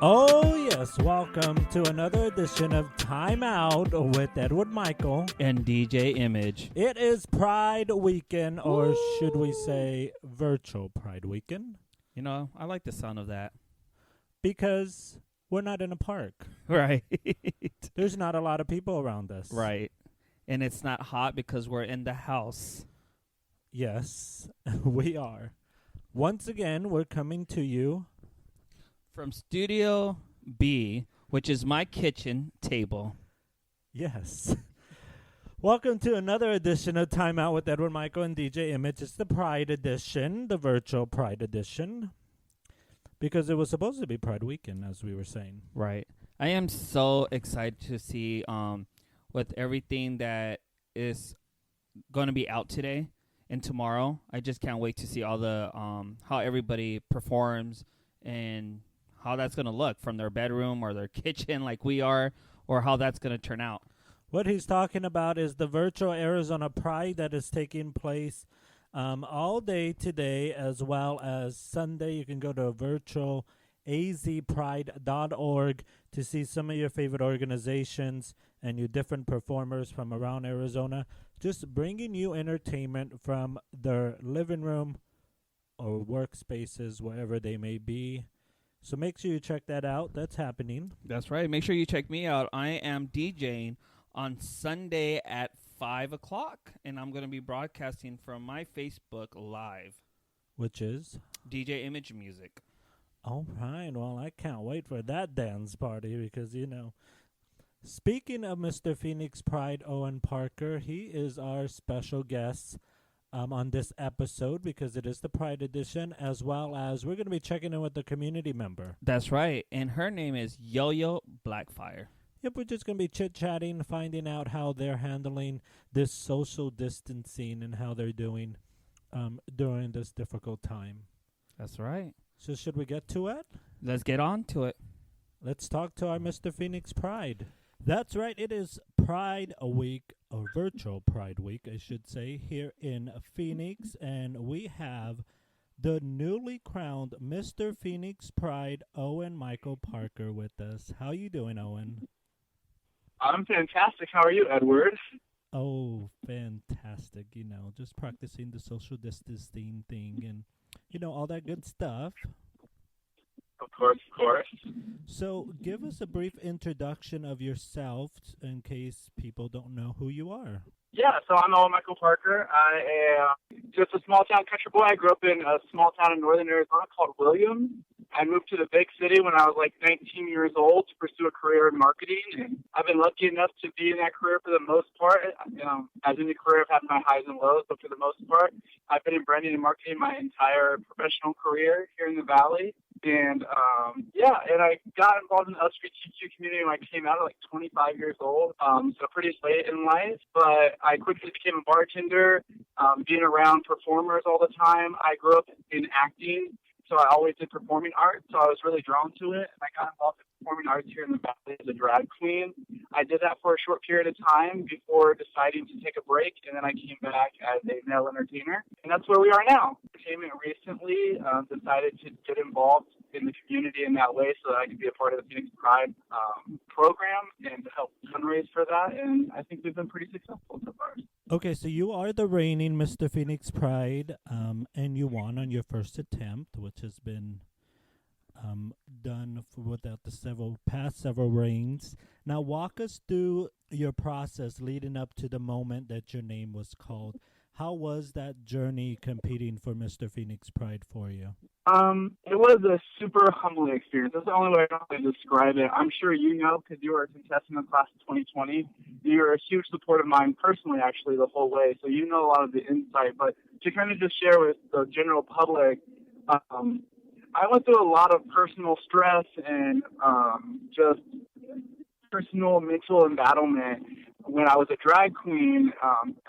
Oh, yes. Welcome to another edition of Time Out with Edward Michael and DJ Image. It is Pride Weekend, or should we say virtual Pride Weekend? You know, I like the sound of that. Because we're not in a park. Right. There's not a lot of people around us. Right. And it's not hot because we're in the house. Yes, we are. Once again, we're coming to you from Studio B, which is my kitchen table. Yes. Welcome to another edition of Time Out with Edward Michael and DJ Image. It's the Pride Edition, the virtual Pride Edition, because it was supposed to be Pride Weekend, as we were saying. Right. I am so excited to see with everything that is going to be out today and tomorrow. I just can't wait to see all the how everybody performs and how that's going to look from their bedroom or their kitchen like we are, or how that's going to turn out. What he's talking about is the virtual Arizona Pride that is taking place all day today, as well as Sunday. You can go to virtualazpride.org to see some of your favorite organizations and your different performers from around Arizona, just bringing you entertainment from their living room or workspaces, wherever they may be. So make sure you check that out. That's happening. That's right. Make sure you check me out. I am DJing on Sunday at 5 o'clock, and I'm going to be broadcasting from my Facebook Live. Which is? DJ Image Music. All right. Well, I can't wait for that dance party because, you know, speaking of Mr. Phoenix Pride, Owen Parker, he is our special guest on this episode because it is the Pride Edition, as well as we're going to be checking in with the community member. That's right. And her name is Yo-Yo Blackfire. Yep, we're just going to be chit-chatting, finding out how they're handling this social distancing and how they're doing during this difficult time. That's right. So should we get to it? Let's get on to it. Let's talk to our Mr. Phoenix Pride. That's right. It is Pride Week, or virtual Pride Week, I should say, here in Phoenix. And we have the newly crowned Mr. Phoenix Pride, Owen Michael Parker, with us. How you doing, Owen? I'm fantastic. How are you, Edward? Oh, fantastic. You know, just practicing the social distancing thing and, you know, all that good stuff. Of course, of course. So give us a brief introduction of yourself in case people don't know who you are. Yeah, so I'm Owen Michael Parker. I am just a small-town country boy. I grew up in a small town in northern Arizona called Williams. I moved to the big city when I was like 19 years old to pursue a career in marketing. And I've been lucky enough to be in that career for the most part. You know, as in the career, I've had my highs and lows, but for the most part, I've been in branding and marketing my entire professional career here in the Valley. And, and I got involved in the LGBTQ community when I came out at like 25 years old, so pretty late in life. But I quickly became a bartender, being around performers all the time. I grew up in acting, so I always did performing arts, so I was really drawn to it. And I got involved in performing arts here in the Valley as a drag queen. I did that for a short period of time before deciding to take a break, and then I came back as a male entertainer. And that's where we are now. Entertainment recently decided to get involved in the community in that way so that I could be a part of the Phoenix Pride program and to help fundraise for that. And I think we've been pretty successful so far. Okay, so you are the reigning Mr. Phoenix Pride, and you won on your first attempt, which has been done without the past several reigns. Now, walk us through your process leading up to the moment that your name was called. How was that journey competing for Mr. Phoenix Pride for you? It was a super humbling experience. That's the only way I can describe it. I'm sure you know, because you were a contestant in the class of 2020. You're a huge support of mine personally, actually, the whole way. So you know a lot of the insight. But to kind of just share with the general public, I went through a lot of personal stress and just personal mental embattlement when I was a drag queen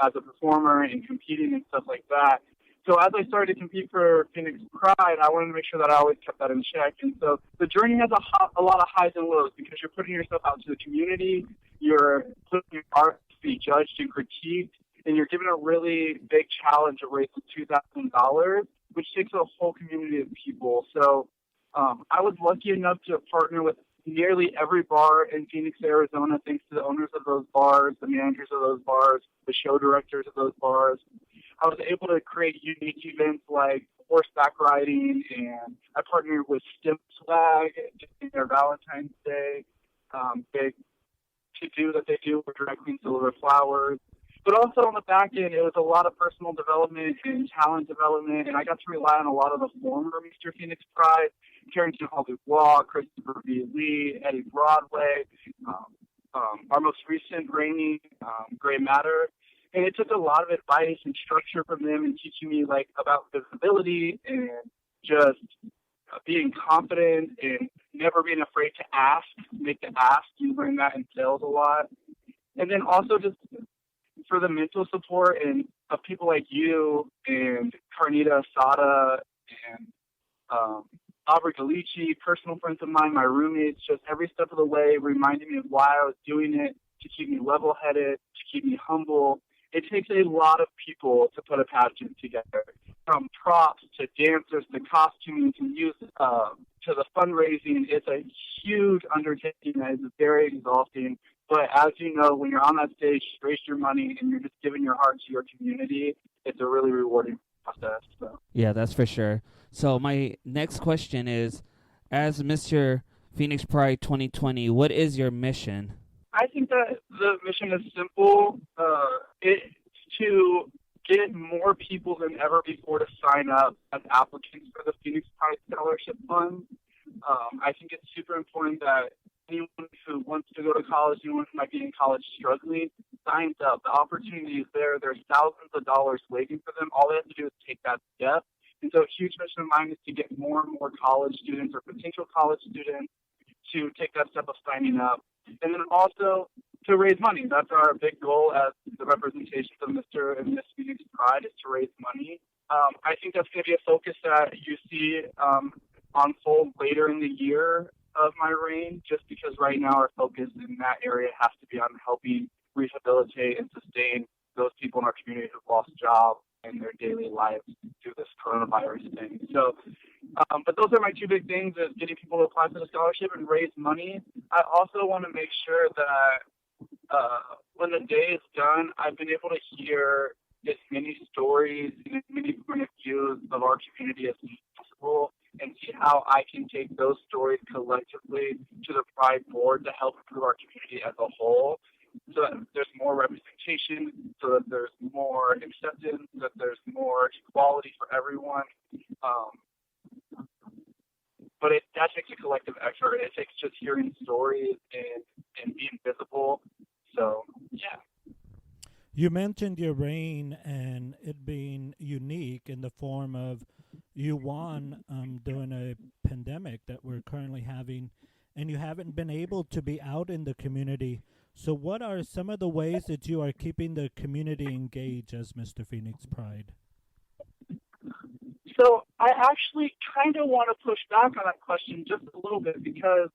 as a performer and competing and stuff like that. So as I started to compete for Phoenix Pride, I wanted to make sure that I always kept that in check. And so the journey has a lot of highs and lows because you're putting yourself out to the community, you're putting your art to be judged and critiqued, and you're given a really big challenge of raising $2,000, which takes a whole community of people. So I was lucky enough to partner with nearly every bar in Phoenix, Arizona, thanks to the owners of those bars, the managers of those bars, the show directors of those bars. I was able to create unique events like horseback riding, and I partnered with Stim Swag in their Valentine's Day big to-do that they do where drag queens deliver flowers. But also on the back end, it was a lot of personal development and talent development, and I got to rely on a lot of the former Mr. Phoenix Pride, Carrington Hollywood, Christopher B. Lee, Eddie Broadway, our most recent reigning Gray Matter. And it took a lot of advice and structure from them and teaching me like about visibility and just being confident and never being afraid to ask, make the ask. You learn that in sales a lot. And then also just for the mental support and of people like you and Carnita Asada and Aubrey Galici, personal friends of mine, my roommates, just every step of the way reminding me of why I was doing it, to keep me level-headed, to keep me humble. It takes a lot of people to put a pageant together, from props to dancers to costuming to music to the fundraising. It's a huge undertaking that is very exhausting. But as you know, when you're on that stage, you raise your money and you're just giving your heart to your community, it's a really rewarding process. So. Yeah, that's for sure. So my next question is, as Mr. Phoenix Pride 2020, what is your mission? I think that the mission is simple. It's to get more people than ever before to sign up as applicants for the Phoenix Pride Scholarship Fund. I think it's super important that anyone who wants to go to college, anyone who might be in college struggling, signs up. The opportunity is there. There's thousands of dollars waiting for them. All they have to do is take that step. And so a huge mission of mine is to get more and more college students or potential college students to take that step of signing up. And then also to raise money. That's our big goal as the representations of Mr. and Miss Phoenix Pride, is to raise money. I think that's going to be a focus that you see unfold later in the year of my reign, just because right now our focus in that area has to be on helping rehabilitate and sustain those people in our community who've lost jobs and their daily lives through this coronavirus thing. So, but those are my two big things, is getting people to apply for the scholarship and raise money. I also want to make sure that when the day is done, I've been able to hear as many stories and as many point of views of our community as possible, and see how I can take those stories collectively to the Pride Board to help improve our community as a whole, so that there's more representation, so that there's more acceptance, that there's more equality for everyone. But that takes a collective effort. It takes just hearing stories and being visible. So, yeah. You mentioned your reign and it being unique in the form of you won during a pandemic that we're currently having, and you haven't been able to be out in the community. So what are some of the ways that you are keeping the community engaged as Mr. Phoenix Pride? So I actually kind of want to push back on that question just a little bit, because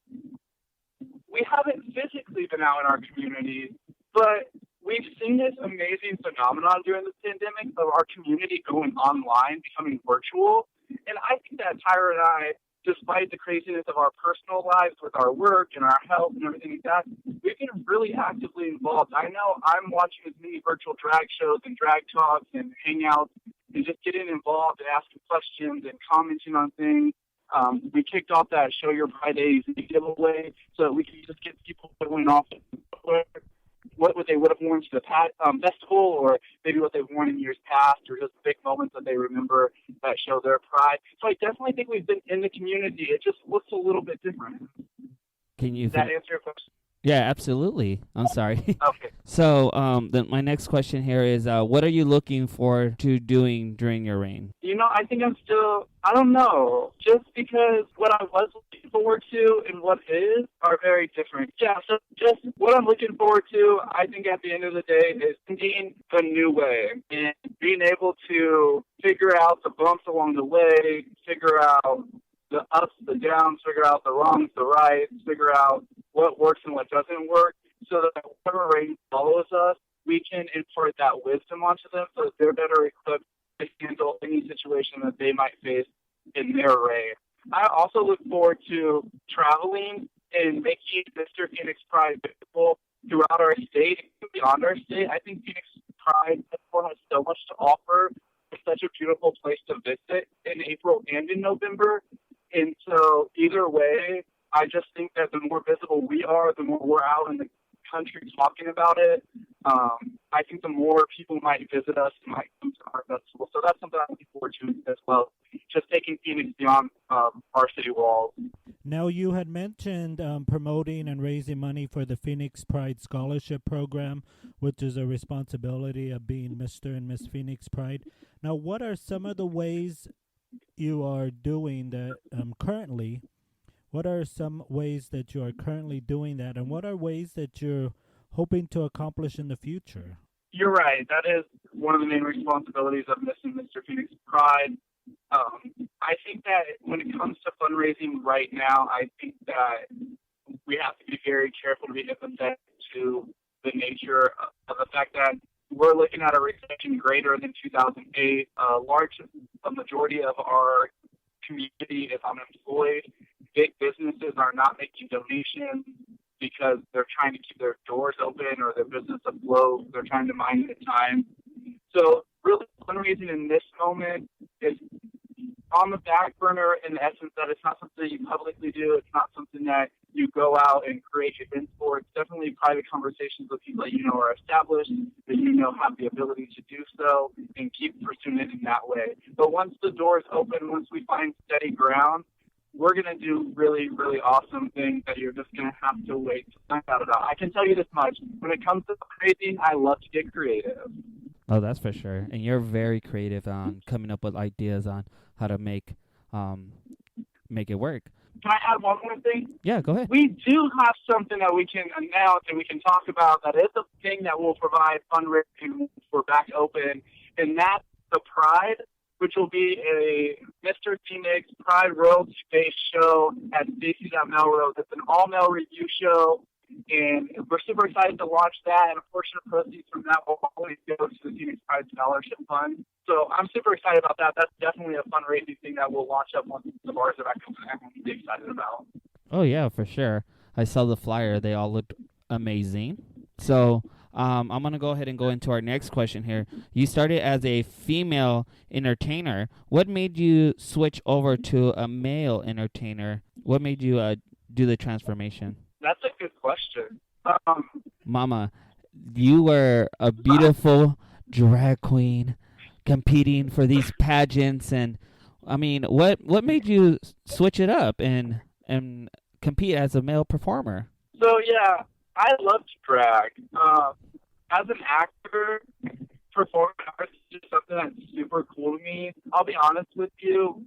we haven't physically been out in our community, but we've seen this amazing phenomenon during the pandemic of our community going online, becoming virtual. And I think that Tyra and I, despite the craziness of our personal lives with our work and our health and everything like that, we've been really actively involved. I know I'm watching as many virtual drag shows and drag talks and hangouts and just getting involved and asking questions and commenting on things. We kicked off that Show Your Pride Days giveaway so that we could just get people going off what they would have worn to the festival, or maybe what they've worn in years past, or just big moments that they remember that show their pride. So I definitely think we've been in the community. It just looks a little bit different. Can you? Does that answer your question? Yeah, absolutely. I'm sorry. Okay. So, my next question here is, what are you looking forward to doing during your reign? I think I don't know, just because what I was looking forward to and what is are very different. Yeah, so just what I'm looking forward to, I think at the end of the day, is thinking a new way and being able to figure out the bumps along the way, figure out the ups, the downs, figure out the wrongs, the rights, figure out what works and what doesn't work, so that whoever reign follows us, we can impart that wisdom onto them so that they're better equipped to handle any situation that they might face in their reign. I also look forward to traveling and making Mr. Phoenix Pride visible throughout our state and beyond our state. I think Phoenix Pride Festival has so much to offer. It's such a beautiful place to visit in April and in November. And so either way, I just think that the more visible we are, the more we're out in the country talking about it. I think the more people might visit us and might come to our festival. So that's something I'm looking forward to as well. Just taking Phoenix beyond our city walls. Now, you had mentioned promoting and raising money for the Phoenix Pride Scholarship Program, which is a responsibility of being Mr. and Miss Phoenix Pride. Now, what are some of the ways you are doing that currently? What are some ways that you are currently doing that, and what are ways that you're hoping to accomplish in the future? You're right. That is one of the main responsibilities of Miss and Mr. Phoenix Pride. I think that when it comes to fundraising right now, I think that we have to be very careful to be empathetic to the nature of the fact that we're looking at a recession greater than 2008. A majority of our community is unemployed. Big businesses are not making donations because they're trying to keep their doors open or their business afloat. They're trying to mine the time. So really fundraising in this moment is on the back burner in the essence that it's not something you publicly do. It's not something that you go out and create events for. It's definitely private conversations with people that you know are established, that you know have the ability to do so, and keep pursuing it in that way. But once the doors open, once we find steady ground, we're going to do really, really awesome things that you're just going to have to wait to find out about. I can tell you this much. When it comes to fundraising, I love to get creative. Oh, that's for sure. And you're very creative on coming up with ideas on how to make it work. Can I add one more thing? Yeah, go ahead. We do have something that we can announce and we can talk about that is a thing that will provide fundraising for back open, and that's the Pride, which will be a Mr. Phoenix Pride royalty-based show at Stacy's at Melrose. It's an all-male review show, and we're super excited to launch that, and a portion of proceeds from that will always go to the Phoenix Pride Scholarship Fund. So I'm super excited about that. That's definitely a fundraising thing that will launch up once the bars are back open. I'm really excited about. Oh, yeah, for sure. I saw the flyer. They all looked amazing. So I'm going to go ahead and go into our next question here. You started as a female entertainer. What made you switch over to a male entertainer? What made you do the transformation? That's a good question. Mama, you were a beautiful drag queen competing for these pageants, and I mean, what made you switch it up and compete as a male performer? So yeah, I loved drag. As an actor, performing arts is just something that's super cool to me. I'll be honest with you.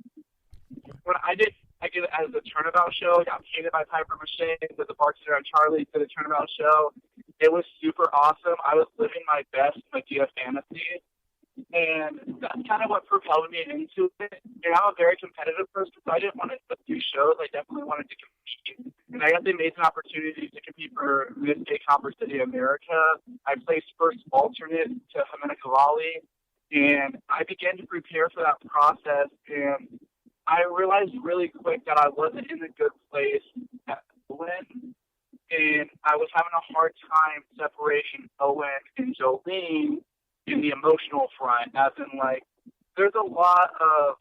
When I did it as a turnabout show. I got painted by Piper Mache with the bartender on Charlie for the turnabout show. It was super awesome. I was living my best Medea fantasy. And that's kind of what propelled me into it. And I'm a very competitive person, so I didn't want to do shows. I definitely wanted to compete. And I got the amazing opportunity to compete for Miss Gay Copper City America. I placed first alternate to Jimena Cavalli. And I began to prepare for that process. And I realized really quick that I wasn't in a good place at Owen. And I was having a hard time separating Owen and Jolene in the emotional front, as in, like, there's a lot of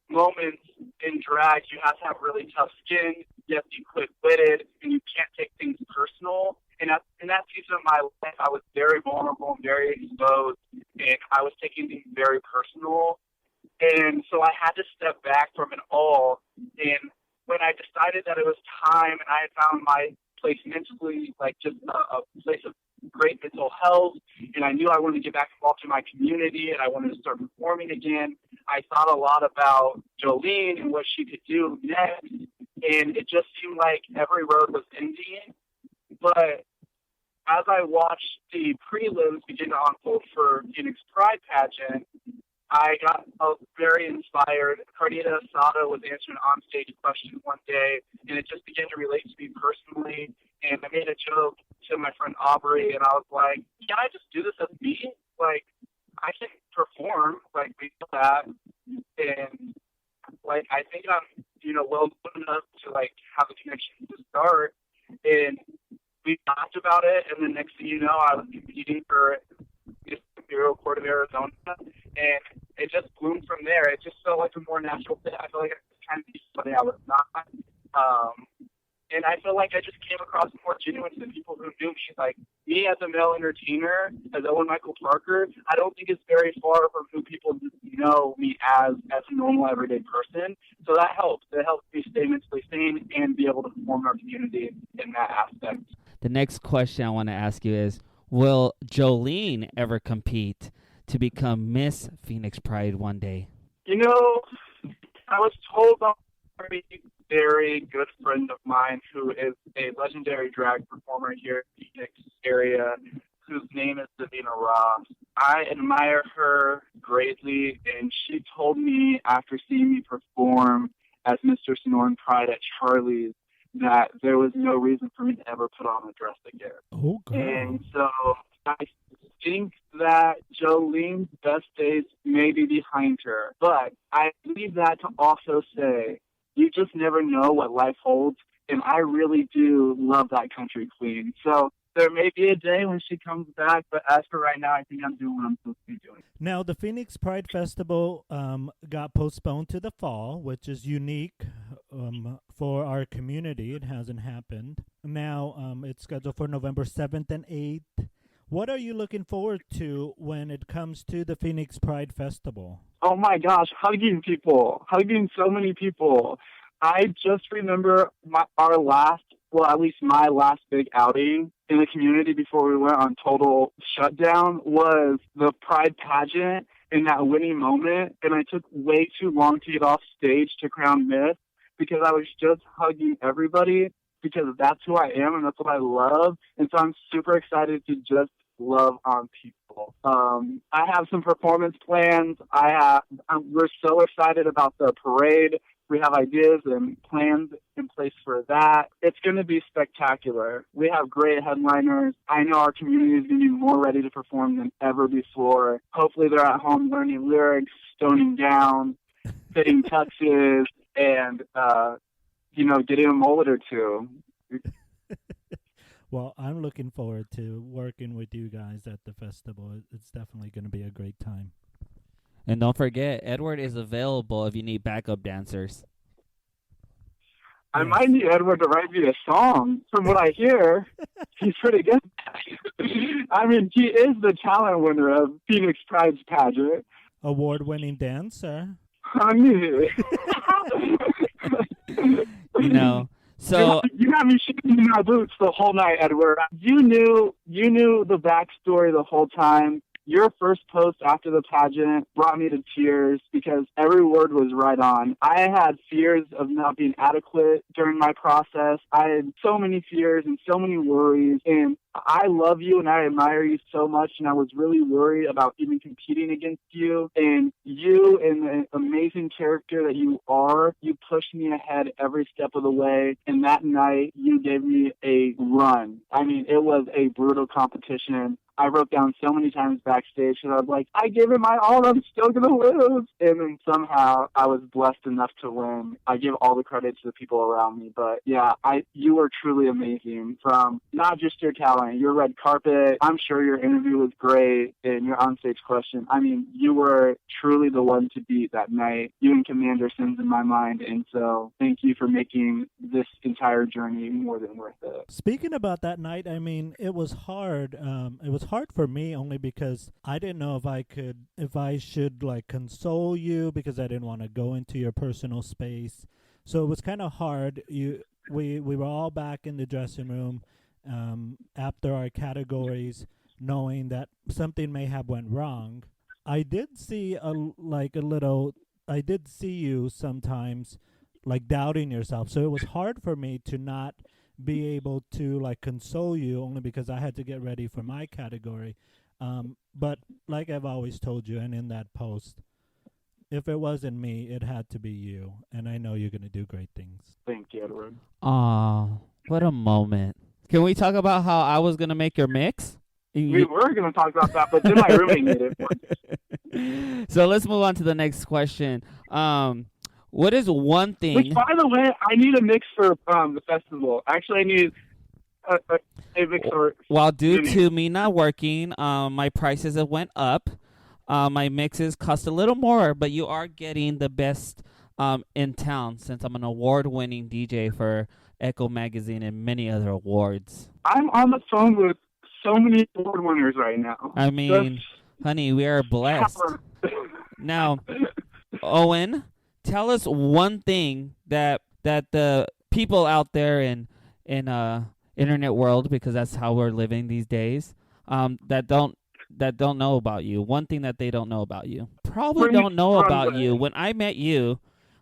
moments in drag you have to have really tough skin, you have to be quick-witted, and you can't take things personal. And in that season of my life, I was very vulnerable and very exposed, and I was taking things very personal. And so I had to step back from it all. And when I decided that it was time and I had found my place mentally, like just a place of great mental health, and I knew I wanted to get back involved in my community and I wanted to start performing again, I thought a lot about Jolene and what she could do next, and it just seemed like every road was ending. But as I watched the prelims begin to unfold for Phoenix Pride pageant, I got very inspired. Carnita Asada was answering an onstage question one day, and it just began to relate to me personally. And I made a joke to my friend Aubrey, and I was like, can I just do this as me? Like, I can perform, like, we do that. And like, I think I'm, well enough to, like, have a connection to start. And we talked about it, and the next thing you know, I was competing for the Imperial Court of Arizona, and it just bloomed from there. It just felt like a more natural fit. I felt like I was trying to be somebody I was not. And I feel like I just came across more genuine to the people who knew me. Like, me as a male entertainer, as Owen Michael Parker, I don't think it's very far from who people know me as a normal, everyday person. So that helps. It helps me stay mentally sane and be able to perform in our community in that aspect. The next question I want to ask you is, will Jolene ever compete to become Miss Phoenix Pride one day? I was told by a very good friend of mine who is a legendary drag performer here in the Phoenix area, whose name is Davina Ross. I admire her greatly, and she told me after seeing me perform as Mr. Sonoran Pride at Charlie's that there was no reason for me to ever put on a dress again. Oh, God. And so I think that Jolene's best days may be behind her, but I leave that to also say you just never know what life holds, and I really do love that country queen. So there may be a day when she comes back, but as for right now, I think I'm doing what I'm supposed to be doing. Now, the Phoenix Pride Festival got postponed to the fall, which is unique for our community. It hasn't happened. Now, it's scheduled for November 7th and 8th. What are you looking forward to when it comes to the Phoenix Pride Festival? Oh my gosh, hugging so many people. I just remember my last big outing in the community before we went on total shutdown was the Pride pageant in that winning moment. And I took way too long to get off stage to crown Miss because I was just hugging everybody because that's who I am and that's what I love. And so I'm super excited to just love on people. I have some performance plans. We're so excited about the parade. We have ideas and plans in place for that. It's going to be spectacular. We have great headliners. I know our community is going to be more ready to perform than ever before. Hopefully they're at home learning lyrics, stoning down, fitting tuxes, and, getting a mullet or two. Well, I'm looking forward to working with you guys at the festival. It's definitely going to be a great time. And don't forget, Edward is available if you need backup dancers. I might need Edward to write me a song. From what I hear, he's pretty good. I mean, he is the talent winner of Phoenix Pride's pageant. Award-winning dancer. I mean, So you had me shaking my boots the whole night, Edward. You knew the backstory the whole time. Your first post after the pageant brought me to tears because every word was right on. I had fears of not being adequate during my process. I had so many fears and so many worries, and I love you and I admire you so much, and I was really worried about even competing against you. And you and the amazing character that you are, you pushed me ahead every step of the way. And that night, you gave me a run. I mean, it was a brutal competition. I wrote down so many times backstage because I was like, I gave it my all, I'm still going to lose. And then somehow I was blessed enough to win. I give all the credit to the people around me. But yeah, you were truly amazing, from not just your talent, your red carpet. I'm sure your interview was great and your onstage question. I mean, you were truly the one to beat that night. You and Commander Sims in my mind. And so thank you for making this entire journey more than worth it. Speaking about that night, I mean, it was hard. It was hard for me only because I didn't know if I should like console you because I didn't want to go into your personal space. So it was kind of hard. We were all back in the dressing room after our categories, knowing that something may have went wrong. I did see I did see you sometimes like doubting yourself. So it was hard for me to not be able to like console you only because I had to get ready for my category. But like I've always told you, and in that post, if it wasn't me, it had to be you. And I know you're going to do great things. Thank you, Edward. Aw, what a moment. Can we talk about how I was going to make your mix? We were going to talk about that, but then my roommate made it. So let's move on to the next question. What is one Which, thing? by the way, I need a mix for the festival. Actually, I need a mix for. Well, due to me not working, my prices have went up. My mixes cost a little more, but you are getting the best in town since I'm an award-winning DJ for Echo Magazine and many other awards. I'm on the phone with so many award winners right now. I mean, honey, we are blessed. Now, Owen, tell us one thing that the people out there in internet world, because that's how we're living these days, that don't know about you. One thing that they don't know about you. Probably don't know about you. When I met you,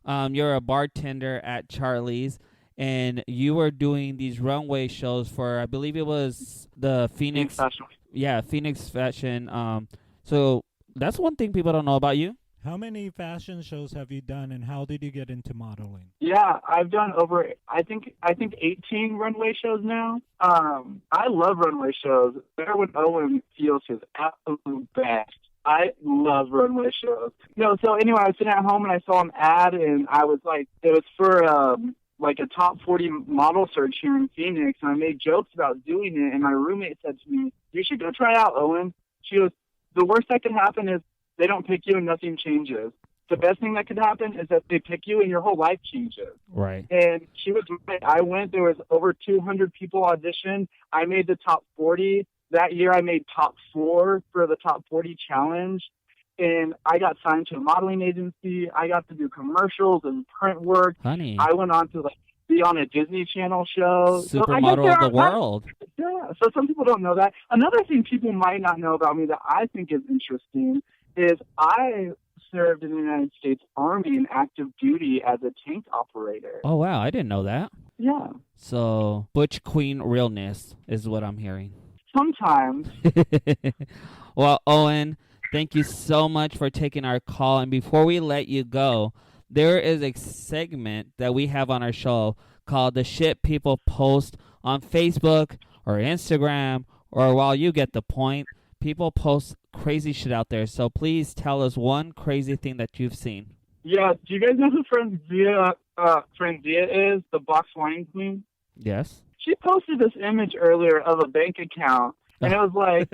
you're a bartender at Charlie's, and you were doing these runway shows for, I believe it was the Phoenix Fashion. Yeah, Phoenix Fashion. So that's one thing people don't know about you. How many fashion shows have you done, and how did you get into modeling? Yeah, I've done over I think 18 runway shows now. I love runway shows. Better when Owen feels his absolute best. I love runway shows. No, so anyway, I was sitting at home and I saw an ad, and I was like, it was for like a top 40 model search here in Phoenix, and I made jokes about doing it, and my roommate said to me, "You should go try out, Owen." She goes, "The worst that can happen is they don't pick you and nothing changes. The best thing that could happen is that they pick you and your whole life changes." Right. And she was right. I went. There was over 200 people auditioned. I made the top 40. That year I made top 4 for the top 40 challenge. And I got signed to a modeling agency. I got to do commercials and print work. Honey. I went on to be on a Disney Channel show. Supermodel of the world. Yeah. So some people don't know that. Another thing people might not know about me that I think is interesting is I served in the United States Army in active duty as a tank operator. Oh, wow. I didn't know that. Yeah. So, Butch Queen realness is what I'm hearing. Sometimes. Well, Owen, thank you so much for taking our call. And before we let you go, there is a segment that we have on our show called The Shit People Post on Facebook or Instagram, or while you get the point, people post crazy shit out there. So please tell us one crazy thing that you've seen. Yeah. Do you guys know who Franzia is, the box wine queen? Yes. She posted this image earlier of a bank account, and it was like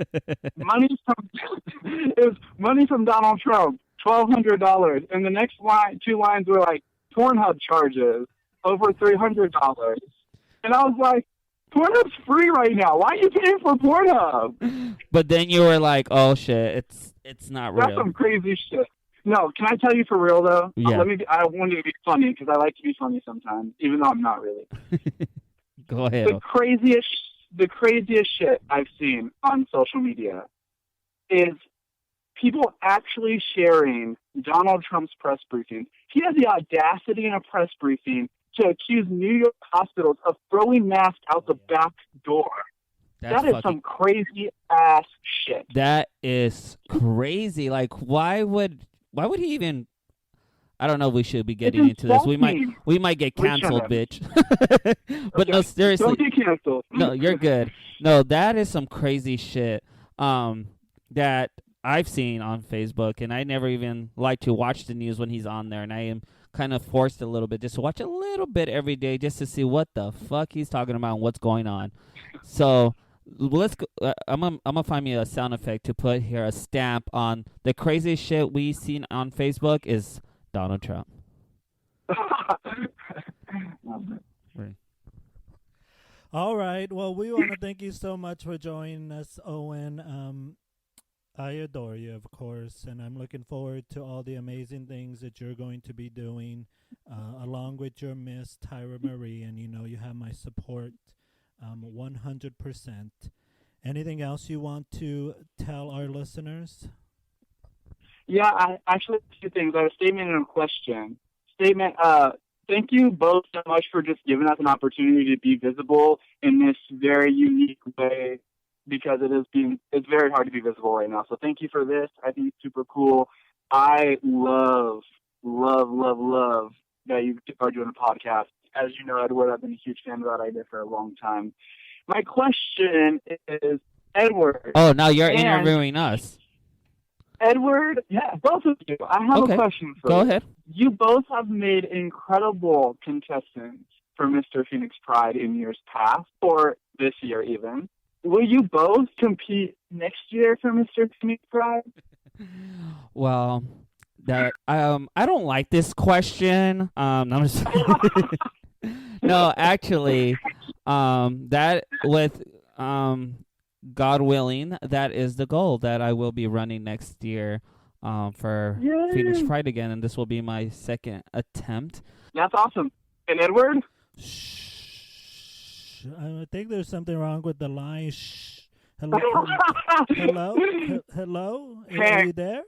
money from Donald Trump, $1,200, and the next two lines were like Pornhub charges over $300, and I was like, Pornhub's free right now. Why are you paying for Pornhub? But then you were like, oh shit, it's not real. That's some crazy shit. No, can I tell you for real though? Yeah. I want you to be funny because I like to be funny sometimes, even though I'm not really. Go ahead. The craziest shit I've seen on social media is people actually sharing Donald Trump's press briefing. He has the audacity in a press briefing to accuse New York hospitals of throwing masks out the back door. That is some crazy ass shit. That is crazy. Like, why would he even? I don't know. We should be getting into this. We might get canceled, bitch. But okay. No, seriously. Don't get canceled. No, you're good. No, that is some crazy shit. That I've seen on Facebook, and I never even like to watch the news when he's on there, and I am kind of forced a little bit just to watch a little bit every day just to see what the fuck he's talking about and what's going on. So let's go. I'm gonna find me a sound effect to put here, a stamp on the craziest shit we've seen on Facebook is Donald Trump. Right. All right. Well, we want to thank you so much for joining us, Owen. I adore you, of course, and I'm looking forward to all the amazing things that you're going to be doing, along with your Miss Tyra Marie, and you know you have my support 100%. Anything else you want to tell our listeners? Yeah, I actually have 2 things. I have a statement and a question. Statement, thank you both so much for just giving us an opportunity to be visible in this very unique way, because it's very hard to be visible right now. So thank you for this. I think it's super cool. I love that you are doing a podcast. As you know, Edward, I've been a huge fan of that idea for a long time. My question is, Edward. Oh, now you're interviewing us. Edward, Yeah. both of you, I have Okay. a question for Go you. ahead. You both have made incredible contestants for Mr. Phoenix Pride in years past, or this year even. Will you both compete next year for Mr. Phoenix Pride? Well, that I don't like this question. No, I'm just no, actually, that with God willing, that is the goal that I will be running next year for Phoenix Yay! Pride again, and this will be my second attempt. That's awesome. And Edward? Shh. I think there's something wrong with the line. Shh. Hello? Hello? Hello? Are Hey. you there?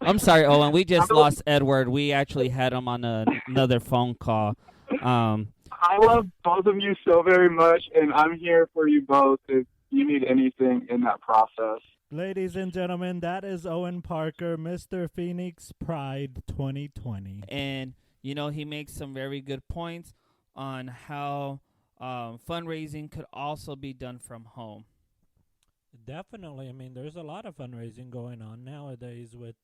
I'm sorry, Owen. We just lost Edward. We actually had him on another phone call. I love both of you so very much, and I'm here for you both if you need anything in that process. Ladies and gentlemen, that is Owen Parker, Mr. Phoenix Pride 2020. And he makes some very good points on how fundraising could also be done from home. Definitely. I mean, there's a lot of fundraising going on nowadays with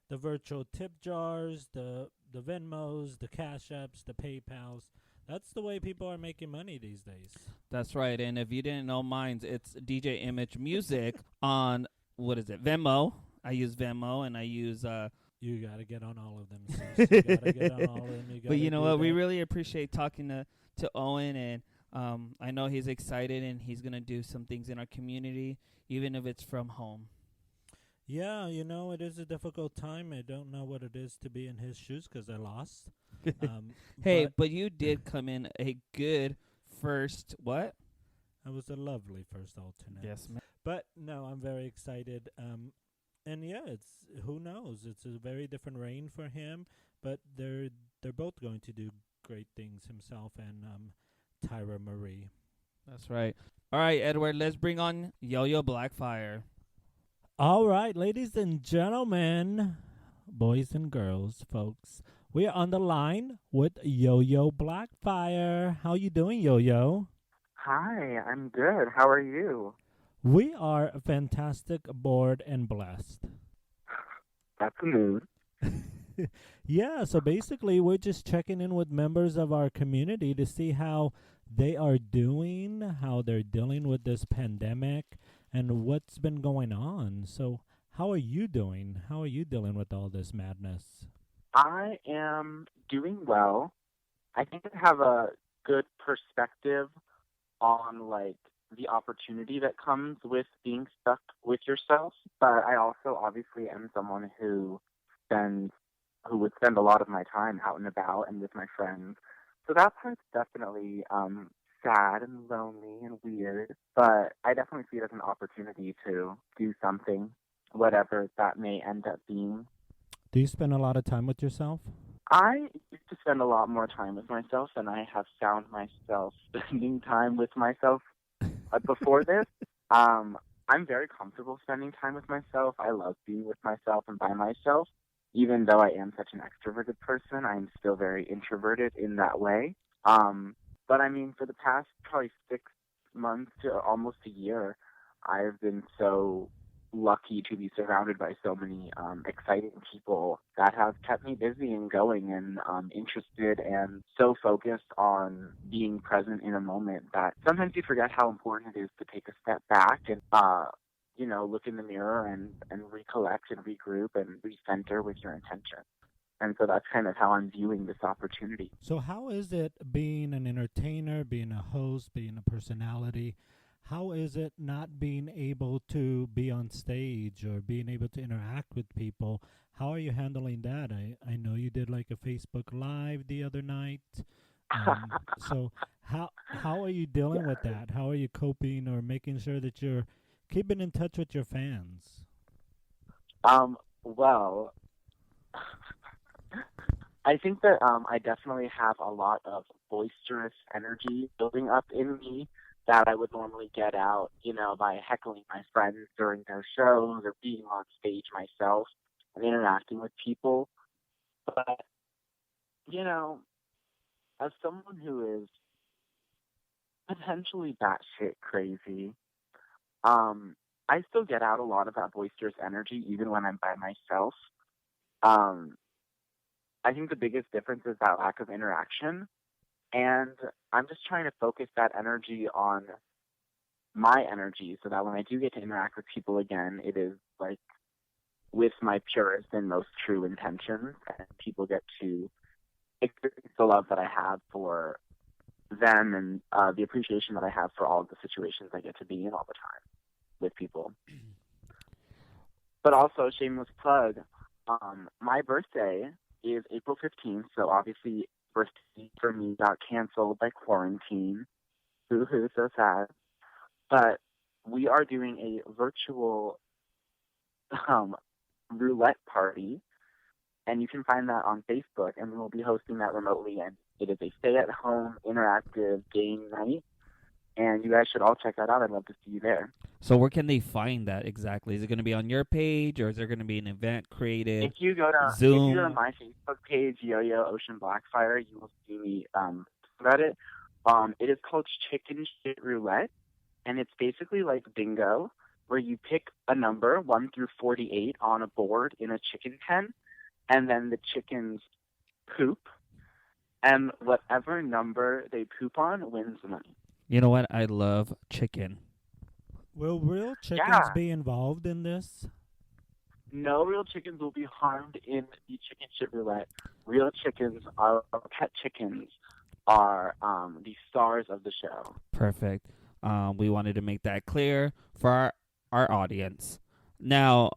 the virtual tip jars, the Venmos, the Cash Apps, the PayPals. That's the way people are making money these days. That's right. And if you didn't know mine, it's DJ Image Music on, what is it, Venmo. I use Venmo, and I use... You got to get on all of them, sis. You got to get on all of them. But you know what? We really appreciate talking to Owen, and I know he's excited, and he's going to do some things in our community, even if it's from home. Yeah, it is a difficult time. I don't know what it is to be in his shoes because I lost. Hey, but you did come in a good first, what? I was a lovely first alternate. Yes, ma'am. But no, I'm very excited. And yeah, who knows? It's a very different reign for him, but they're both going to do great things, himself and Tyra Marie. That's right. All right, Edward, let's bring on Yo-Yo Blackfire. All right, ladies and gentlemen, boys and girls, folks, we are on the line with Yo-Yo Blackfire. How you doing, Yo-Yo? Hi, I'm good. How are you? We are fantastic, bored, and blessed. That's a mood. Yeah, so basically we're just checking in with members of our community to see how they are doing, how they're dealing with this pandemic, and what's been going on. So how are you doing? How are you dealing with all this madness? I am doing well. I think I have a good perspective on, the opportunity that comes with being stuck with yourself. But I also obviously am someone who would spend a lot of my time out and about and with my friends. So that part's definitely sad and lonely and weird. But I definitely see it as an opportunity to do something, whatever that may end up being. Do you spend a lot of time with yourself? I used to spend a lot more time with myself than I have found myself spending time with myself before this. I'm very comfortable spending time with myself. I love being with myself and by myself. Even though I am such an extroverted person, I'm still very introverted in that way. But I mean, for the past probably 6 months to almost a year, I've been so lucky to be surrounded by so many exciting people that have kept me busy and going and interested and so focused on being present in a moment that sometimes you forget how important it is to take a step back and look in the mirror and recollect and regroup and recenter with your intention. And so that's kind of how I'm viewing this opportunity. So how is it being an entertainer, being a host, being a personality? How is it not being able to be on stage or being able to interact with people? How are you handling that? I know you did like a Facebook Live the other night. So how are you dealing with that? How are you coping or making sure that you're keeping in touch with your fans? Well, I think that I definitely have a lot of boisterous energy building up in me that I would normally get out, by heckling my friends during their shows or being on stage myself and interacting with people. But, as someone who is potentially batshit crazy, I still get out a lot of that boisterous energy even when I'm by myself. Um, I think the biggest difference is that lack of interaction. And I'm just trying to focus that energy on my energy so that when I do get to interact with people again, it is like with my purest and most true intentions, and people get to experience the love that I have for them and the appreciation that I have for all of the situations I get to be in all the time with people. But also, shameless plug, my birthday is April 15th, so obviously birthday for me got canceled by quarantine. Hoo-hoo, so sad. But we are doing a virtual roulette party, and you can find that on Facebook, and we'll be hosting that remotely, and it is a stay-at-home interactive game night, and you guys should all check that out. I'd love to see you there. So where can they find that exactly? Is it going to be on your page, or is there going to be an event created? If you go to Zoom? If you go to my Facebook page, Yo-Yo-Ocean Blackfire, you will see me about it. It is called Chicken Shit Roulette, and it's basically like bingo, where you pick a number 1 through 48 on a board in a chicken pen, and then the chickens poop, and whatever number they poop on wins the money. You know what? I love chicken. Will real chickens Yeah. be involved in this? No real chickens will be harmed in the Chicken Shit Roulette. Real chickens, our pet chickens, are the stars of the show. Perfect. We wanted to make that clear for our audience. Now,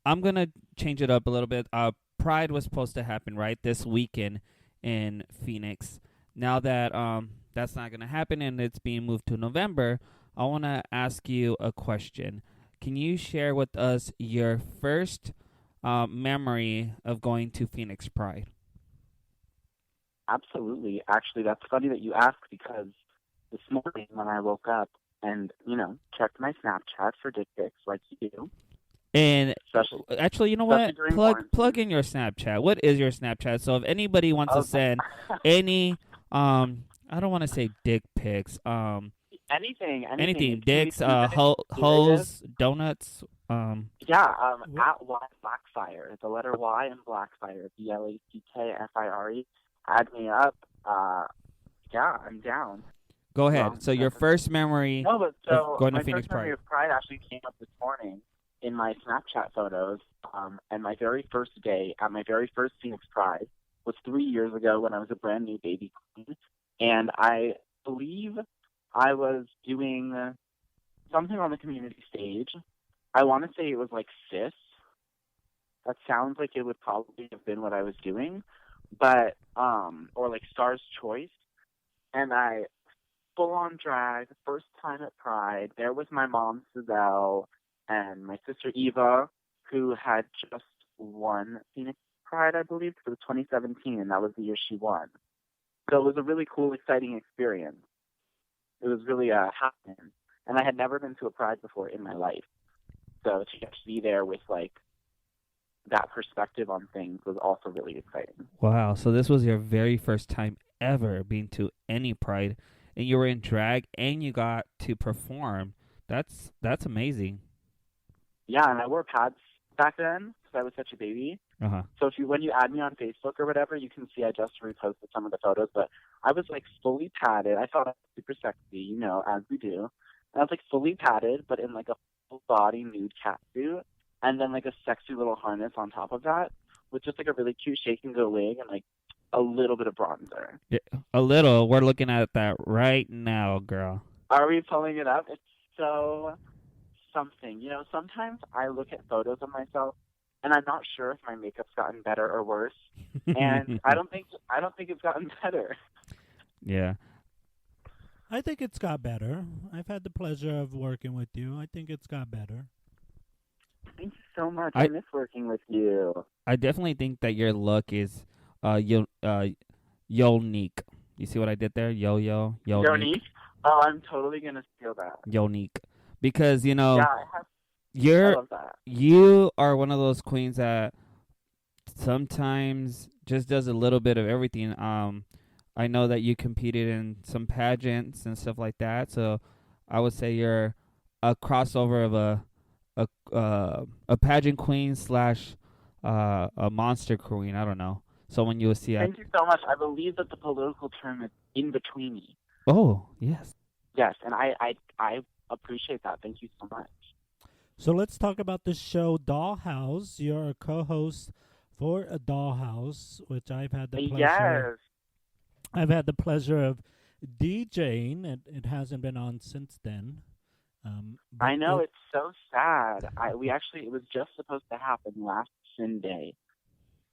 I'm going to change it up a little bit. Pride was supposed to happen, right, this weekend in Phoenix. Now that that's not going to happen and it's being moved to November, I want to ask you a question. Can you share with us your first memory of going to Phoenix Pride? Absolutely. Actually, that's funny that you ask, because this morning when I woke up and, checked my Snapchat for dick pics like you do. And actually, you know what? Plug in your Snapchat. What is your Snapchat? So if anybody wants to send any, I don't want to say dick pics. Anything. Dicks, hoes, donuts. At Y Blackfire. The letter Y and Blackfire. BLACKFIRE. Add me up. I'm down. Go ahead. So your first memory of going to Phoenix Pride. My first memory of Pride actually came up this morning in my Snapchat photos. And my very first day at my very first Phoenix Pride was 3 years ago when I was a brand new baby queen. And I believe I was doing something on the community stage. I want to say it was like Sis. That sounds like it would probably have been what I was doing. But, or like Star's Choice. And I full-on drag, first time at Pride. There was my mom, Suzelle, and my sister Eva, who had just won Phoenix Pride, I believe, because it was 2017, and that was the year she won. So it was a really cool, exciting experience. It was really happening. And I had never been to a Pride before in my life. So to get to be there with, like, that perspective on things was also really exciting. Wow. So this was your very first time ever being to any Pride, and you were in drag, and you got to perform. That's amazing. Yeah, and I wore pads back then because I was such a baby. Uh-huh. So when you add me on Facebook or whatever, you can see I just reposted some of the photos, but I was like fully padded. I thought I was super sexy, as we do. And I was like fully padded, but in like a full body nude catsuit, and then like a sexy little harness on top of that, with just like a really cute shake and go wig and like a little bit of bronzer. Yeah, a little. We're looking at that right now, girl. Are we pulling it up? It's so something. Sometimes I look at photos of myself and I'm not sure if my makeup's gotten better or worse. And I don't think it's gotten better. Yeah. I think it's got better. I've had the pleasure of working with you. I think it's got better. Thank you so much. I miss working with you. I definitely think that your look is unique. You see what I did there? Unique. Oh, I'm totally gonna steal that. Unique. Because I love that. You are one of those queens that sometimes just does a little bit of everything. I know that you competed in some pageants and stuff like that, so I would say you're a crossover of a pageant queen slash a monster queen. I don't know. Someone you will see at. Thank you so much. I believe that the political term is in-betweeny. Oh, yes. Yes, and I appreciate that. Thank you so much. So let's talk about the show Dollhouse. You're a co-host for a Dollhouse, which I've had the pleasure. Yes. I've had the pleasure of DJing. It hasn't been on since then. I know, it's so sad. It was just supposed to happen last Sunday,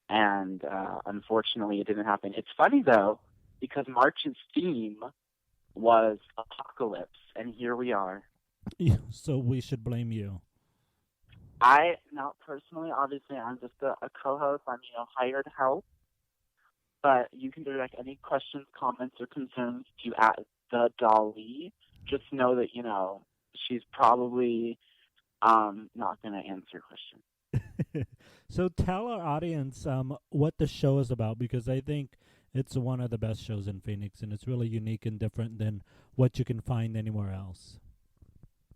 and unfortunately it didn't happen. It's funny though, because March's theme was apocalypse, and here we are. So we should blame you. Not personally, obviously, I'm just a co-host. I'm, hired help. But you can direct any questions, comments, or concerns to at the Dolly. Just know that, she's probably not going to answer questions. So tell our audience what the show is about, because I think it's one of the best shows in Phoenix, and it's really unique and different than what you can find anywhere else.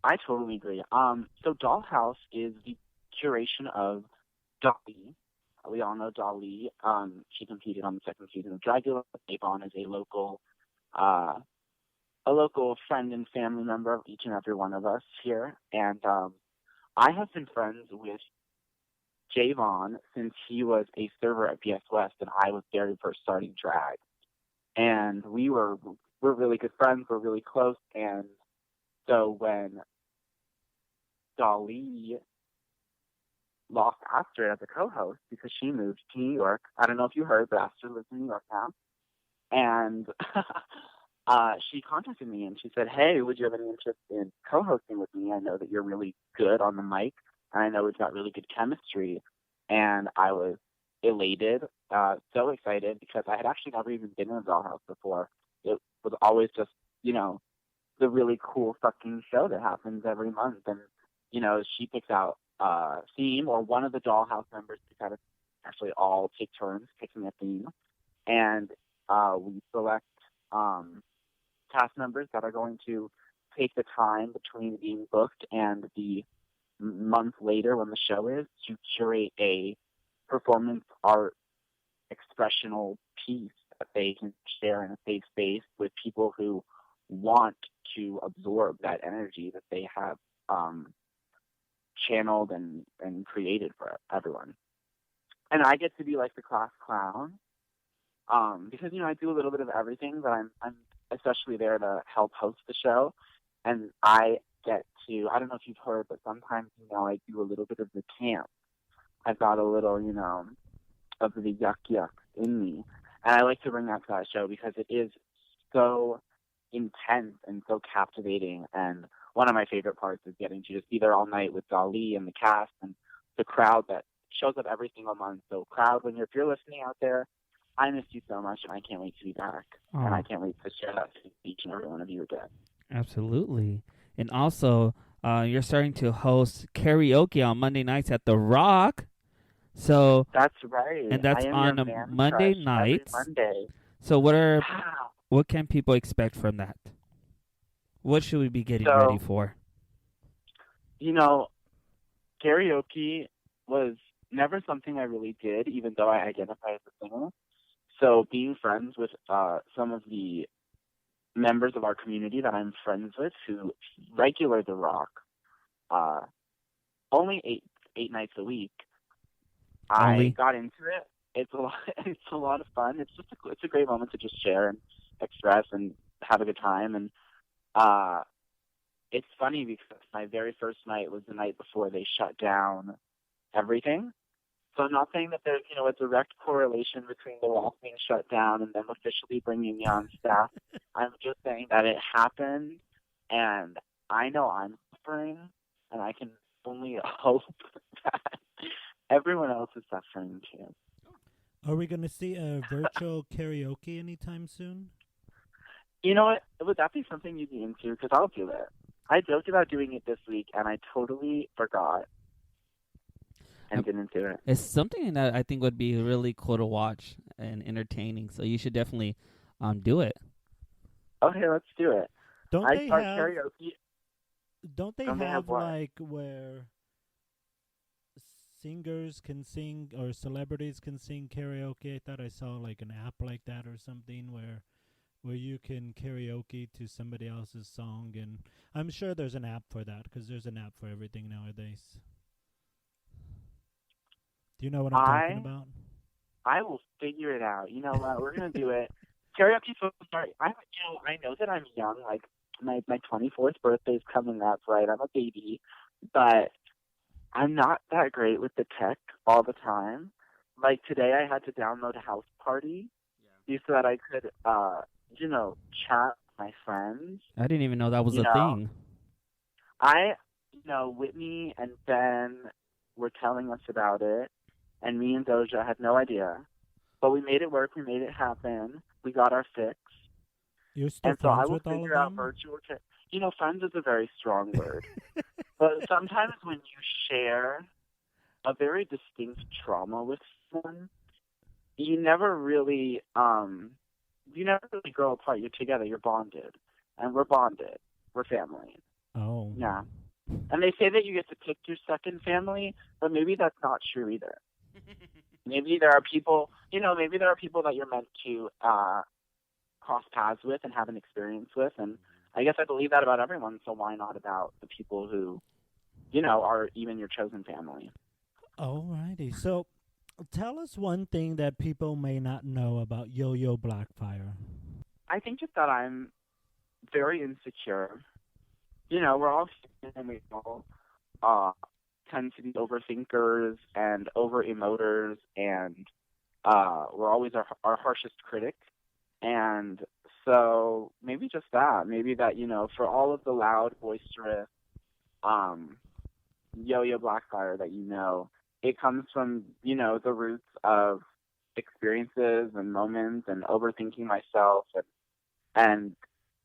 I totally agree. So Dollhouse is the curation of Dolly. We all know Dolly. She competed on the second season of Dragula. Avon is a local friend and family member of each and every one of us here. And I have been friends with Javon since he was a server at BS West, and I was very first starting drag. And we're really good friends. We're really close. And so when Dolly lost Astrid as a co-host because she moved to New York, I don't know if you heard, but Astrid lives in New York now. And she contacted me and she said, "Hey, would you have any interest in co-hosting with me? I know that you're really good on the mic, and I know we've got really good chemistry." And I was elated, so excited, because I had actually never even been in a Dollhouse before. It was always just, the really cool fucking show that happens every month. And, she picks out a theme, or one of the Dollhouse members picks out actually all take turns picking a theme. And we select cast members that are going to take the time between being booked and the month later when the show is to curate a performance art expressional piece that they can share in a safe space with people who want to absorb that energy that they have channeled and created for everyone. And I get to be like the class clown, because I do a little bit of everything, but I'm especially there to help host the show. And I get to, I don't know if you've heard, but sometimes I do a little bit of the camp. I've got a little of the yuck in me, and I like to bring that to that show because it is so intense and so captivating. And one of my favorite parts is getting to just be there all night with Dali and the cast and the crowd that shows up every single month. So crowd, if you're listening out there, I miss you so much, and I can't wait to be back. Oh. And I can't wait to share that with each and every one of you again. Absolutely. And also, you're starting to host karaoke on Monday nights at The Rock. So that's right. And that's on a Monday nights. Monday. So what can people expect from that? What should we be getting ready for? Karaoke was never something I really did, even though I identify as a singer. So being friends with some of the members of our community that I'm friends with who regular The Rock, only eight nights a week, I got into it. It's a lot of fun. It's just it's a great moment to just share and express and have a good time. And it's funny because my very first night was the night before they shut down everything. So I'm not saying that there's a direct correlation between The Rock being shut down and them officially bringing me on staff. I'm just saying that it happened, and I know I'm suffering, and I can only hope that everyone else is suffering too. Are we going to see a virtual karaoke anytime soon? You know what? Would that be something you'd be into? Because I'll do it. I joked about doing it this week, and I totally forgot and didn't do it. It's something that I think would be really cool to watch and entertaining, so you should definitely do it. Okay, let's do it. Don't they have karaoke. Don't they have like where singers can sing or celebrities can sing karaoke. I thought I saw like an app like that or something where you can karaoke to somebody else's song, and I'm sure there's an app for that because there's an app for everything nowadays. Do you know what I'm talking I about? I will figure it out. You know what? We're gonna do it. Karaoke. So sorry. I know that I'm young. Like my 24th birthday is coming up. Right. I'm a baby, but I'm not that great with the tech all the time. Like today, I had to download a house party so that I could, chat with my friends. I didn't even know that was You a know, thing. Whitney and Ben were telling us about it, and me and Doja had no idea. But we made it work. We made it happen. We got our fix. You're still And so I friends will with all of figure out them? virtual. Friends is a very strong word. But sometimes when you share a very distinct trauma with someone, you never really grow apart. You're together. You're bonded, and we're bonded. We're family. Oh. Yeah. And they say that you get to pick your second family, but maybe that's not true either. Maybe there are people, that you're meant to cross paths with and have an experience with, and I guess I believe that about everyone. So why not about the people who, are even your chosen family? Alrighty. So tell us one thing that people may not know about Yo-Yo Blackfire. I think just that I'm very insecure. We're all human and we all tend to be overthinkers and over-emoters, and we're always our harshest critic. And so maybe just that. Maybe that, for all of the loud, boisterous Yo-Yo Blackfire that it comes from, the roots of experiences and moments and overthinking myself. And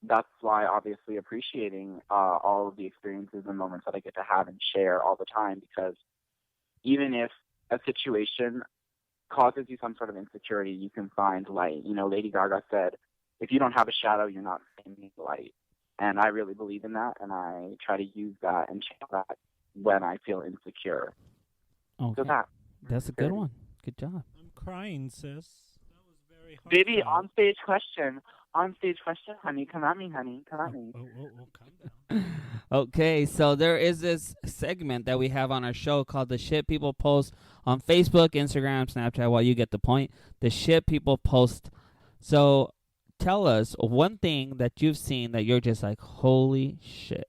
that's why obviously appreciating all of the experiences and moments that I get to have and share all the time, because even if a situation causes you some sort of insecurity, you can find light. Lady Gaga said, if you don't have a shadow, you're not seeing the light. And I really believe in that, and I try to use that and channel that when I feel insecure. Okay. So That's a good one. Good job. I'm crying, sis. That was very hard. Baby, on stage question, honey. Come at me, honey. Come at me. Oh, calm down. Okay, so there is this segment that we have on our show called The Shit People Post on Facebook, Instagram, Snapchat. Well, you get the point. The Shit People Post. So tell us one thing that you've seen that you're just like, holy shit.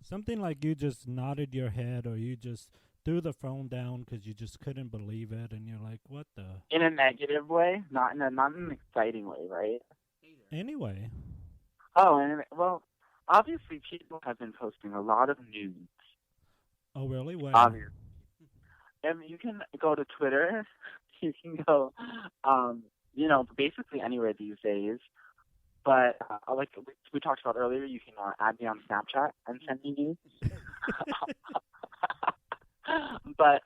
Something like you just nodded your head or you just threw the phone down because you just couldn't believe it, and you're like, what the? In a negative way, not in an exciting way, right? Anyway. Oh, well, obviously people have been posting a lot of nudes. Oh, really? Where? Obviously. And you can go to Twitter. You can go, basically anywhere these days. But like we talked about earlier, you can add me on Snapchat and send me nudes. But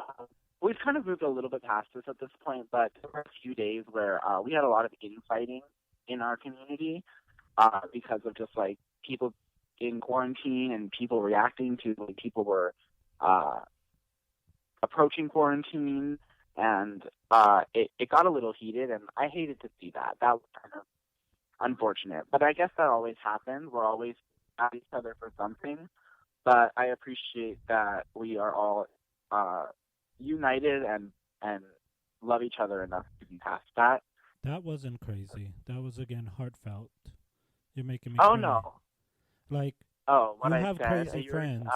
we've kind of moved a little bit past this at this point. But there were a few days where we had a lot of infighting in our community because of just like people in quarantine and people reacting to like people were approaching quarantine, and it got a little heated, and I hated to see that. That was kind of unfortunate. But I guess that always happens. We're always at each other for something. But I appreciate that we are all united and love each other enough to be past that. That wasn't crazy. That was, again, heartfelt. You're making me Oh, cry. no. Like, what you I have said. crazy friends.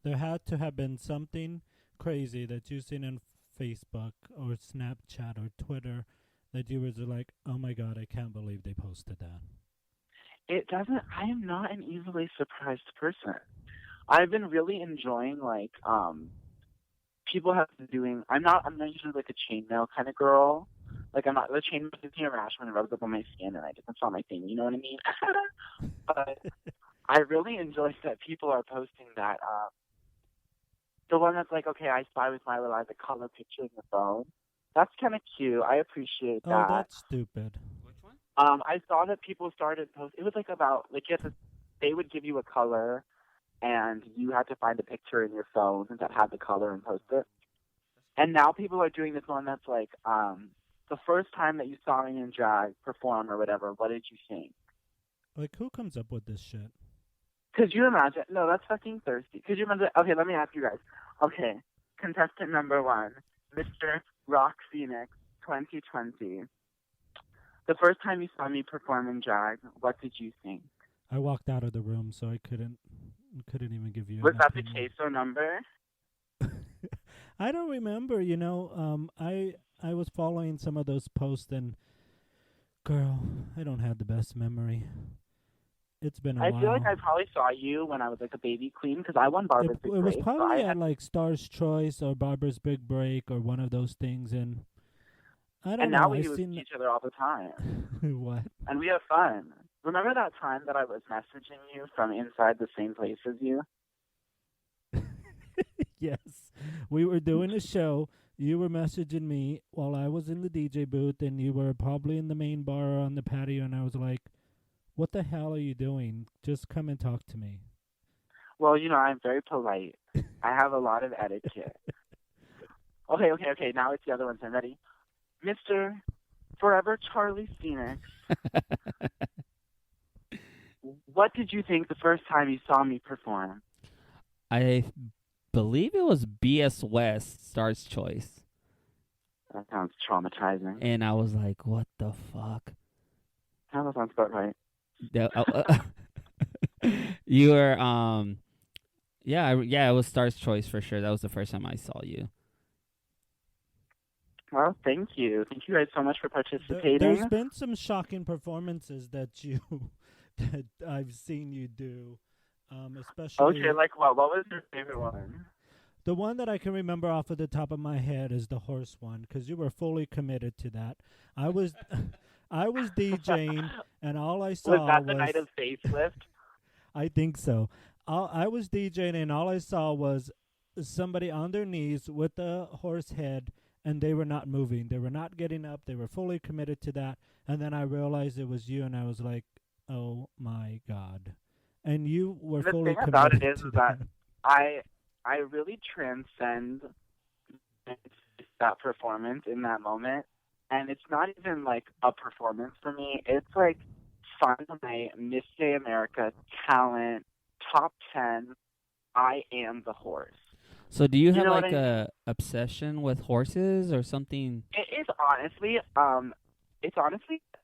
There had to have been something crazy that you've seen on Facebook or Snapchat or Twitter that you were like, oh my God, I can't believe they posted that. It doesn't. I am not an easily surprised person. I've been really enjoying like people have been doing. I'm not usually like a chainmail kind of girl. Like I'm not the chainmail gives me a rash when it rubs up on my skin, and that's not my thing. You know what I mean? But I really enjoy that people are posting that. The one that's like, okay, I spy with my little eyes, a color picture in the phone. That's kind of cute. I appreciate that. Oh, that's stupid. Which one? I saw that people started post. It was like about like they would give you a color, and you had to find a picture in your phone that had the color and post it. And now people are doing this one that's like, the first time that you saw me in drag perform or whatever, what did you think? Like, who comes up with this shit? Could you imagine? No, that's fucking thirsty. Could you imagine? Okay, let me ask you guys. Okay, contestant number 1, Mr. Rock Phoenix 2020. The first time you saw me perform in drag, what did you think? I walked out of the room, so I couldn't even give you. Was an that the opinion. queso number? I don't remember. I was following some of those posts, and girl, I don't have the best memory. It's been a I while. feel like I probably saw you when I was like a baby queen because I won Barbara's Big It was Break. probably so at like Star's Choice or Barbara's Big Break or one of those things, and I don't and know. now we I do it seen to each other all the time. what? And we have fun. Remember that time that I was messaging you from inside the same place as you? Yes, we were doing a show. You were messaging me while I was in the DJ booth, and you were probably in the main bar or on the patio, and I was like, what the hell are you doing? Just come and talk to me. Well, I'm very polite. I have a lot of etiquette. Okay. Now it's the other one. So I'm ready. Mr. Forever Charlie Phoenix, what did you think the first time you saw me perform? I believe it was BS West, Star's Choice. That sounds traumatizing. And I was like, what the fuck? That sounds about right. You were, it was Star's Choice for sure. That was the first time I saw you. Well, thank you. Thank you guys so much for participating. There's been some shocking performances that I've seen you do, especially. Okay, like what? What was your favorite one? The one that I can remember off of the top of my head is the horse one, because you were fully committed to that. I was DJing, and all I saw was that the night of facelift? I think so. I was DJing, and all I saw was somebody on their knees with a horse head, and they were not moving. They were not getting up. They were fully committed to that. And then I realized it was you, and I was like, oh, my God. And you were fully committed to that. The thing about it is that I really transcend that performance in that moment. And it's not even like a performance for me. It's like finally Miss Gay America talent, top 10, I am the horse. So do you have like a obsession with horses or something? It's honestly an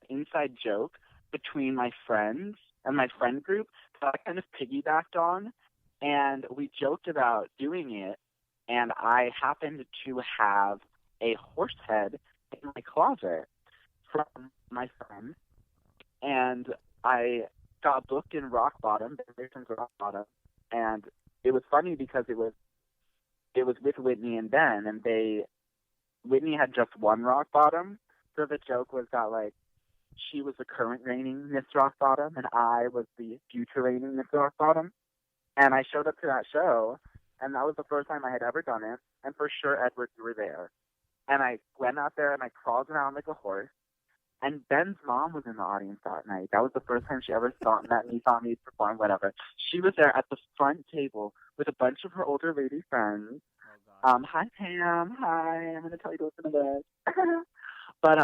inside joke between my friends and my friend group that I kind of piggybacked on, and we joked about doing it, and I happened to have a horse head in my closet from my friend, and I got booked in Rock Bottom, and it was funny because it was with Whitney and Ben, and Whitney had just won Rock Bottom, so the joke was that like she was the current reigning Miss Rock Bottom, and I was the future reigning Miss Rock Bottom, and I showed up to that show, and that was the first time I had ever done it, and for sure, Edward, you were there, and I went out there and I crawled around like a horse, and Ben's mom was in the audience that night. That was the first time she ever saw me perform, whatever. She was there at the front table with a bunch of her older lady friends. Hi Pam, hi, I'm gonna tell you to listen to this. But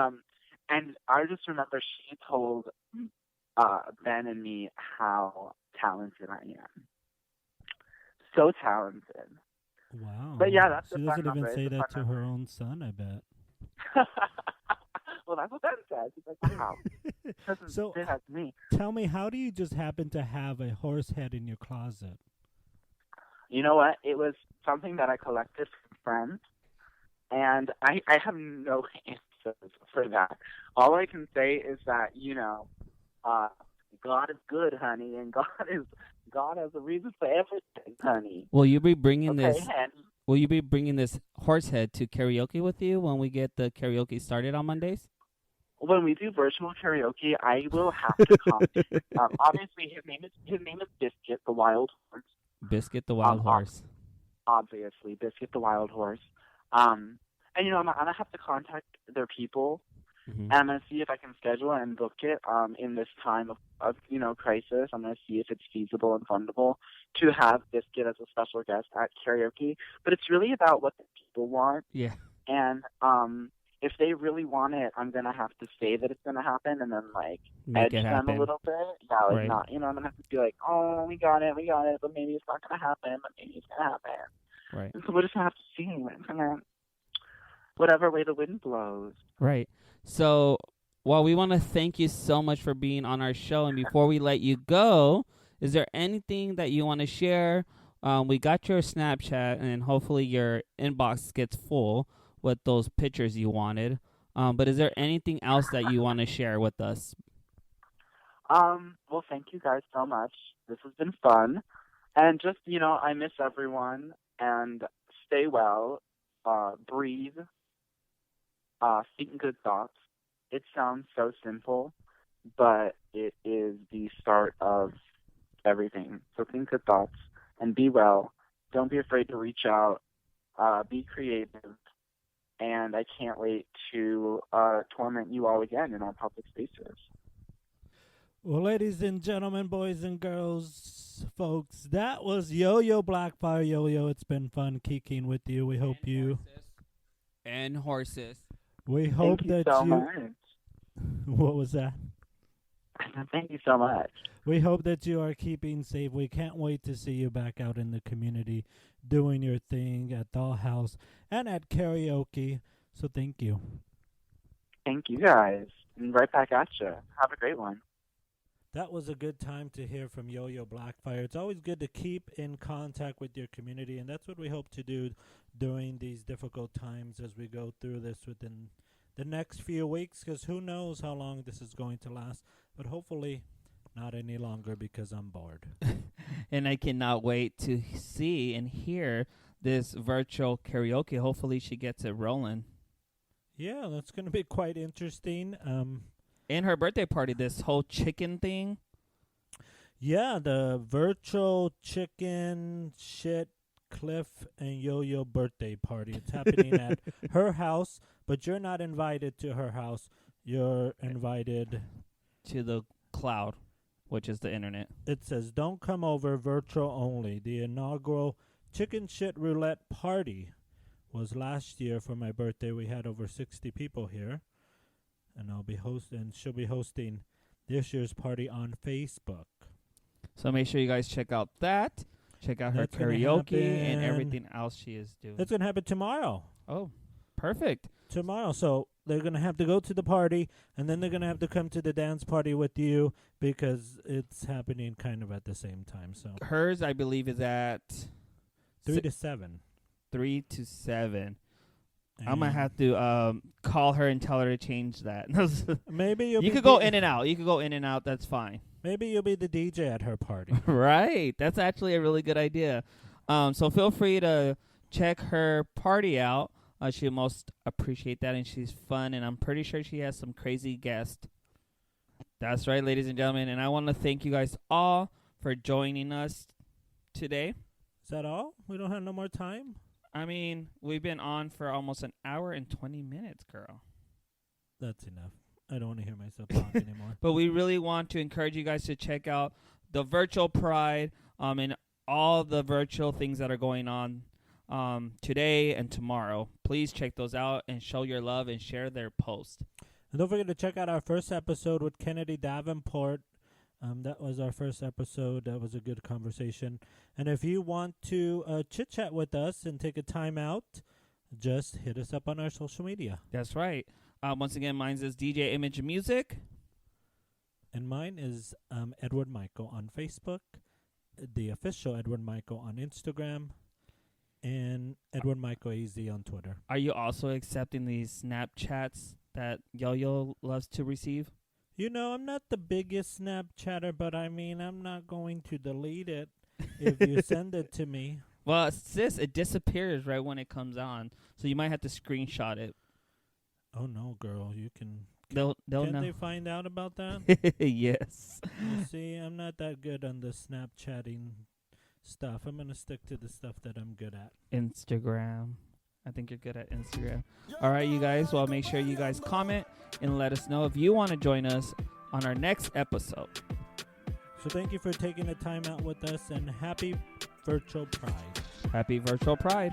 and I just remember she told Ben and me how talented I am. So talented. Wow. But yeah, that's she the doesn't fun even number. say It's a that fun to her number. own son, I bet. Well, that's what Ben says. He's like, wow. So It has me. tell me, how do you just happen to have a horse head in your closet? You know what? It was something that I collected from friends, and I have no answers for that. All I can say is that, God is good, honey, and God has a reason for everything, honey. Will you be bringing Okay, this? honey. Will you be bringing this horse head to karaoke with you when we get the karaoke started on Mondays? When we do virtual karaoke, I will have to come. Obviously, his name is Biscuit, the wild horse. Biscuit the wild horse. Obviously, Biscuit the wild horse. And I'm gonna have to contact their people, and I'm gonna see if I can schedule and book it. In this time of crisis, I'm gonna see if it's feasible and fundable to have Biscuit as a special guest at karaoke. But it's really about what the people want. Yeah. And if they really want it, I'm going to have to say that it's going to happen and then, like, Make edge it them happen. a little bit. Yeah, like, Right. not, you know, I'm going to have to be like, oh, we got it, but maybe it's not going to happen, but maybe it's going to happen. Right. And so we'll just have to see. Whatever way the wind blows. Right. So, well, we want to thank you so much for being on our show. And before we let you go, is there anything that you want to share? We got your Snapchat, and hopefully your inbox gets full with those pictures you wanted. But is there anything else that you want to share with us? Well, thank you guys so much. This has been fun. And just, you know, I miss everyone. And stay well. Breathe. Think good thoughts. It sounds so simple, but it is the start of everything. So think good thoughts and be well. Don't be afraid to reach out. Be creative. And I can't wait to torment you all again in our public spaces. Well, ladies and gentlemen, boys and girls, folks, that was Yo-Yo Blackfire. Yo-Yo, it's been fun kicking with you. We hope you... And horses. We hope Thank you that so you... much. What was that? Thank you so much. We hope that you are keeping safe. We can't wait to see you back out in the community doing your thing at Dollhouse and at karaoke. So thank you. Thank you guys. And right back at you. Have a great one. That was a good time to hear from Yo-Yo Blackfire. It's always good to keep in contact with your community, and that's what we hope to do during these difficult times as we go through this within the next few weeks, because who knows how long this is going to last, but hopefully not any longer because I'm bored. And I cannot wait to see and hear this virtual karaoke. Hopefully she gets it rolling. Yeah, that's going to be quite interesting. And her birthday party, this whole chicken thing. Yeah, the virtual chicken shit Cliff and Yo-Yo birthday party. It's happening at her house, but you're not invited to her house. You're invited to the cloud, which is the internet. It says, don't come over, virtual only. The inaugural chicken shit roulette party was last year for my birthday. We had over 60 people here. And she'll be hosting this year's party on Facebook. So make sure you guys check out that. Check out her That's gonna karaoke and happen. everything else she is doing. It's going to happen tomorrow. Oh, perfect. Tomorrow. So they're going to have to go to the party, and then they're going to have to come to the dance party with you because it's happening kind of at the same time. So Hers, I believe, is at 3 to 7. 3 to 7. And I'm going to have to call her and tell her to change that. maybe You could go in and out. You could go in and out. That's fine. Maybe you'll be the DJ at her party. Right. That's actually a really good idea. So feel free to check her party out. She'll most appreciate that, and she's fun, and I'm pretty sure she has some crazy guests. That's right, ladies and gentlemen, and I want to thank you guys all for joining us today. Is that all? We don't have no more time? I mean, we've been on for almost an hour and 20 minutes, girl. That's enough. I don't want to hear myself talk anymore. But we really want to encourage you guys to check out the Virtual Pride and all the virtual things that are going on today and tomorrow. Please check those out and show your love and share their post. And don't forget to check out our first episode with Kennedy Davenport. That was our first episode. That was a good conversation. And if you want to chit-chat with us and take a time out, just hit us up on our social media. That's right. Once again, mine is DJ Image Music. And mine is Edward Michael on Facebook, the official Edward Michael on Instagram, and Edward Michael AZ on Twitter. Are you also accepting these Snapchats that Yo-Yo loves to receive? You know, I'm not the biggest Snapchatter, but I mean, I'm not going to delete it if you send it to me. Well, sis, it disappears right when it comes on, so you might have to screenshot it. Oh, no, girl. You can... They'll Can know. they find out about that? Yes. You see, I'm not that good on the Snapchatting stuff. I'm going to stick to the stuff that I'm good at. Instagram. I think you're good at Instagram. All right, you guys. Well, make sure you guys comment and let us know if you want to join us on our next episode. So thank you for taking the time out with us, and happy Virtual Pride. Happy Virtual Pride.